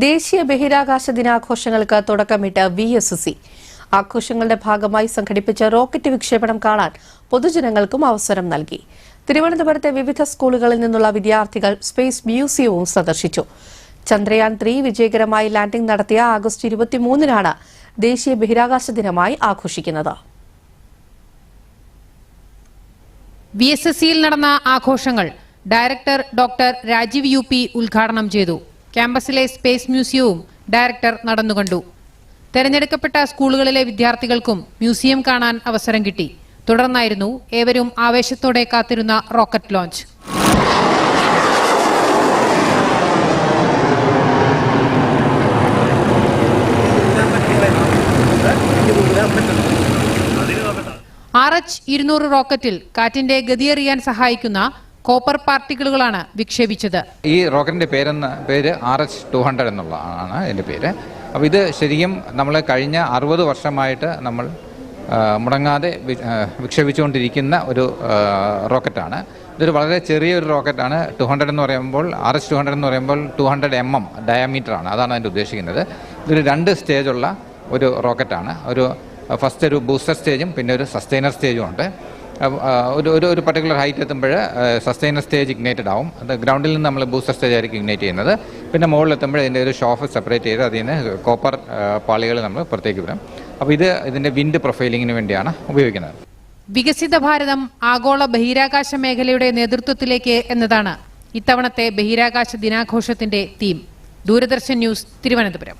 ദേശീയ ബഹിരാകാശ ദിനാഘോഷങ്ങൾക്ക് തുടക്കമിട്ട് VSSC. ആഘോഷങ്ങളുടെ ഭാഗമായി സംഘടിപ്പിച്ച റോക്കറ്റ് വിക്ഷേപണം കാണാൻ പൊതുജനങ്ങൾക്കും അവസരം നൽകി. തിരുവനന്തപുരത്തെ വിവിധ സ്കൂളുകളിൽ നിന്നുള്ള വിദ്യാർത്ഥികൾ സ്പേസ് മ്യൂസിയവും സന്ദർശിച്ചു. ചന്ദ്രയാൻ 3 വിജയകരമായി ലാൻഡിംഗ് നടത്തിയ ആഗസ്റ്റ് 23-നാണ് ദേശീയ ബഹിരാകാശ ദിനമായി ആഘോഷിക്കുന്നത്. VSSCയിൽ നടന്ന ആഘോഷങ്ങൾ ഡയറക്ടർ ഡോക്ടർ രാജീവ് UP ഉദ്ഘാടനം ചെയ്തു. ക്യാമ്പസിലെ സ്പേസ് മ്യൂസിയവും ഡയറക്ടർ നടന്നുകണ്ടു. തെരഞ്ഞെടുക്കപ്പെട്ട സ്കൂളുകളിലെ വിദ്യാർത്ഥികൾക്കും മ്യൂസിയം കാണാൻ അവസരം കിട്ടി. തുടർന്നായിരുന്നു ഏവരും ആവേശത്തോടെ കാത്തിരുന്ന റോക്കറ്റ് ലോഞ്ച്. RH-200 റോക്കറ്റിൽ കാറ്റിന്റെ ഗതിയറിയാൻ സഹായിക്കുന്ന കോപ്പർ പാർട്ടിക്കിളുകളാണ് വിക്ഷേപിച്ചത്. ഈ റോക്കറ്റിന്റെ പേര് RH-200 എന്നുള്ളതാണ് ഇതിന്റെ പേര്. അപ്പോൾ ഇത് ശരിക്കും നമ്മൾ കഴിഞ്ഞ 60 വർഷമായിട്ട് നമ്മൾ മുടങ്ങാതെ വിക്ഷേപിച്ചുകൊണ്ടിരിക്കുന്ന ഒരു റോക്കറ്റാണ്. ഇതൊരു വളരെ ചെറിയൊരു റോക്കറ്റാണ്. 200 എന്ന് പറയുമ്പോൾ RH-200 എന്ന് പറയുമ്പോൾ 200 mm ഡയമീറ്റർ ആണ്. അതാണ് അതിൻ്റെ ഉദ്ദേശിക്കുന്നത്. ഇതൊരു 2 സ്റ്റേജുള്ള ഒരു റോക്കറ്റാണ്. ഫസ്റ്റ് ഒരു ബൂസ്റ്റർ സ്റ്റേജും പിന്നെ ഒരു സസ്റ്റൈനർ സ്റ്റേജും ഉണ്ട്. ഒരു പർട്ടിക്കുലർ ഹൈറ്റ് എത്തുമ്പോൾ സസ്റ്റൈനർ സ്റ്റേജ് ഇഗ്നേറ്റഡ് ആവും. അത് ഗ്രൗണ്ടിൽ നിന്ന് നമ്മൾ ബൂസ്റ്റർ സ്റ്റേജ് ആയിരിക്കും ഇഗ്നേറ്റ് ചെയ്യുന്നത്. പിന്നെ മുകളിൽ എത്തുമ്പോൾ ഇതിൻ്റെ ഒരു ഷോഫ് സെപ്പറേറ്റ് ചെയ്ത് അതിൽ നിന്ന് കോപ്പർ പാളികൾ നമ്മൾ പുറത്തേക്ക് വിടും. അപ്പോൾ ഇതിൻ്റെ വിൻഡ് പ്രൊഫൈലിങ്ങിന് വേണ്ടിയാണ് ഉപയോഗിക്കുന്നത്. വികസിത ഭാരതം ആഗോള ബഹിരാകാശ മേഖലയുടെ നേതൃത്വത്തിലേക്ക് എന്നതാണ് ഇത്തവണത്തെ ബഹിരാകാശ ദിനാഘോഷത്തിന്റെ തീം. ദൂരദർശൻ ന്യൂസ്, തിരുവനന്തപുരം.